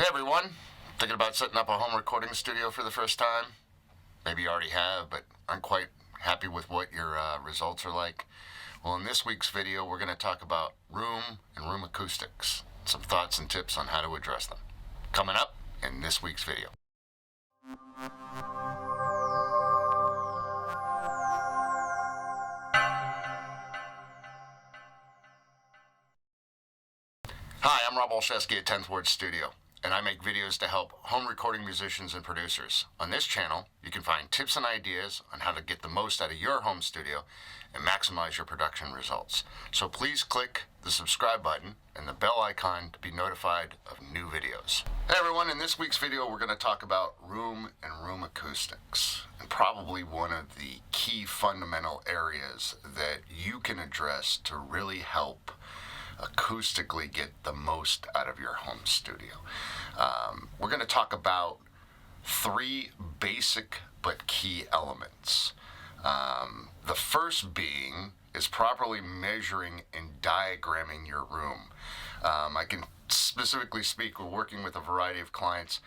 Hey everyone, thinking about setting up a home recording studio for the first time? Maybe you already have, but aren't quite happy with what your results are like? Well, in this week's video, we're going to talk about room and room acoustics, some thoughts and tips on how to address them. Coming up in this week's video. Hi, I'm Rob Olszewski at 10th Ward Studio, and I make videos to help home recording musicians and producers. On this channel, you can find tips and ideas on how to get the most out of your home studio and maximize your production results. So please click the subscribe button and the bell icon to be notified of new videos. Hey everyone, in this week's video, we're going to talk about room and room acoustics, and probably one of the key fundamental areas that you can address to really help acoustically get the most out of your home studio. We're going to talk about three basic but key elements. The first being is properly measuring and diagramming your room. I can specifically speak, we're working with a variety of clients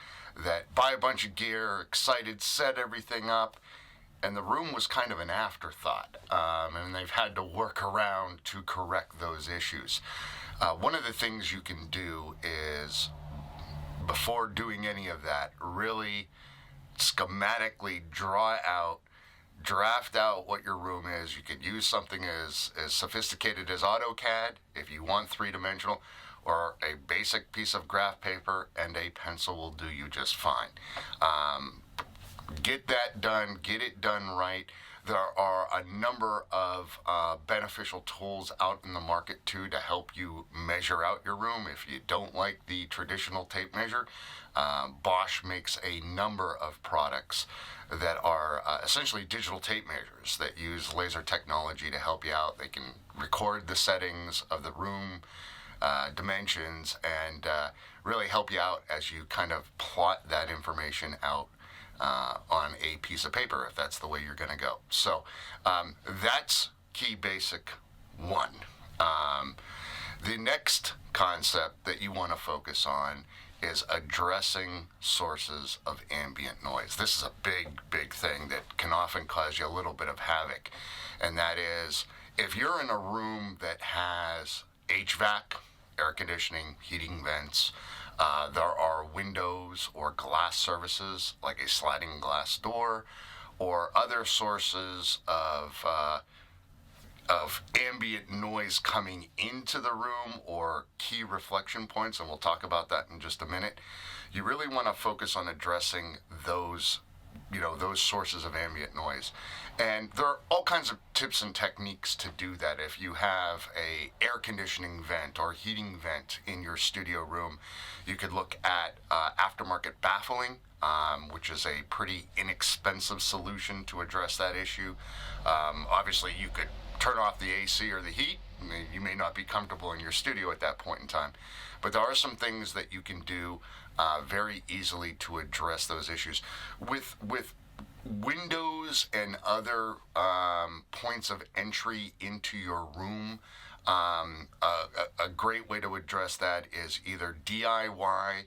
that buy a bunch of gear, excited, set everything up, and the room was kind of an afterthought, and they've had to work around to correct those issues. One of the things you can do is, before doing any of that, really schematically draft out what your room is. You could use something as sophisticated as AutoCAD if you want three-dimensional, or a basic piece of graph paper and a pencil will do you just fine. Get that done, get it done right. There are a number of beneficial tools out in the market too to help you measure out your room. If you don't like the traditional tape measure, Bosch makes a number of products that are essentially digital tape measures that use laser technology to help you out. They can record the settings of the room, dimensions, and really help you out as you kind of plot that information out on a piece of paper, if that's the way you're going to go. So that's key basic one. The next concept that you want to focus on is addressing sources of ambient noise. This is a big thing that can often cause you a little bit of havoc, and that is if you're in a room that has HVAC, air conditioning, heating vents, there are windows or glass services like a sliding glass door or other sources of ambient noise coming into the room or key reflection points, and we'll talk about that in just a minute. You really want to focus on addressing those sources of ambient noise. And there are all kinds of tips and techniques to do that. If you have a air conditioning vent or heating vent in your studio room, you could look at aftermarket baffling, which is a pretty inexpensive solution to address that issue. Obviously, you could turn off the AC or the heat. You may not be comfortable in your studio at that point in time, but there are some things that you can do very easily to address those issues. With windows and other points of entry into your room, a great way to address that is either DIY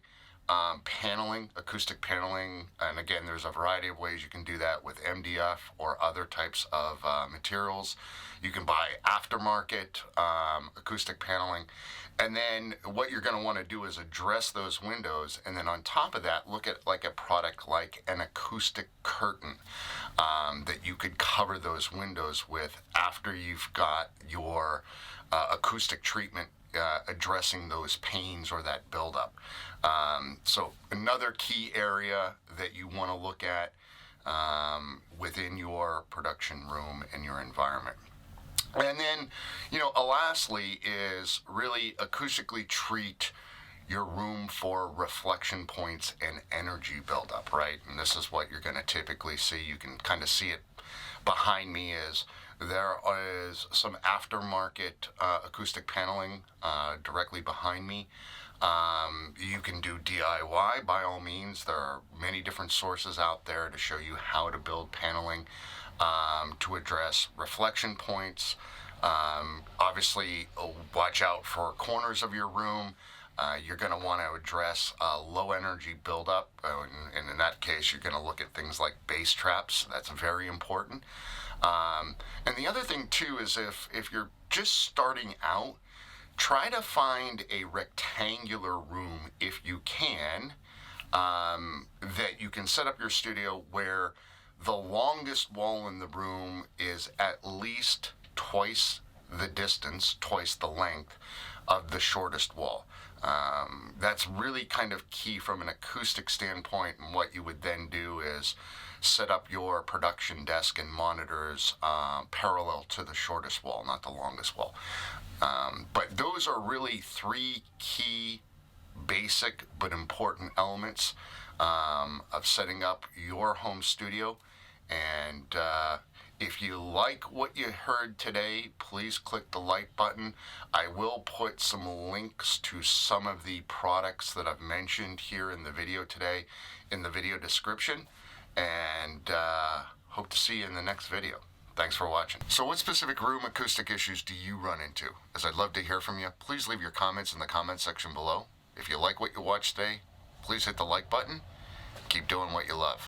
paneling, acoustic paneling, and again, there's a variety of ways you can do that with MDF or other types of materials. You can buy aftermarket acoustic paneling, and then what you're going to want to do is address those windows, and then on top of that, look at like a product like an acoustic curtain that you could cover those windows with after you've got your acoustic treatment addressing those panes or that buildup. So another key area that you want to look at within your production room and your environment. And then, lastly is really acoustically treat your room for reflection points and energy buildup, right? And this is what you're going to typically see. You can kind of see it behind me there is some aftermarket acoustic paneling directly behind me. You can do DIY by all means. There are many different sources out there to show you how to build paneling to address reflection points. Obviously, watch out for corners of your room. You're going to want to address low energy buildup, and in that case, you're going to look at things like bass traps. That's very important. And the other thing too is if you're just starting out, try to find a rectangular room if you can, that you can set up your studio where the longest wall in the room is at least twice the distance, twice the length of the shortest wall. That's really kind of key from an acoustic standpoint, and what you would then do is set up your production desk and monitors parallel to the shortest wall, not the longest wall. But those are really three key basic but important elements of setting up your home studio. And if you like what you heard today, please click the like button. I will put some links to some of the products that I've mentioned here in the video today in the video description, and hope to see you in the next video. Thanks for watching. So what specific room acoustic issues do you run into? As I'd love to hear from you, please leave your comments in the comment section below. If you like what you watched today, please hit the like button. Keep doing what you love.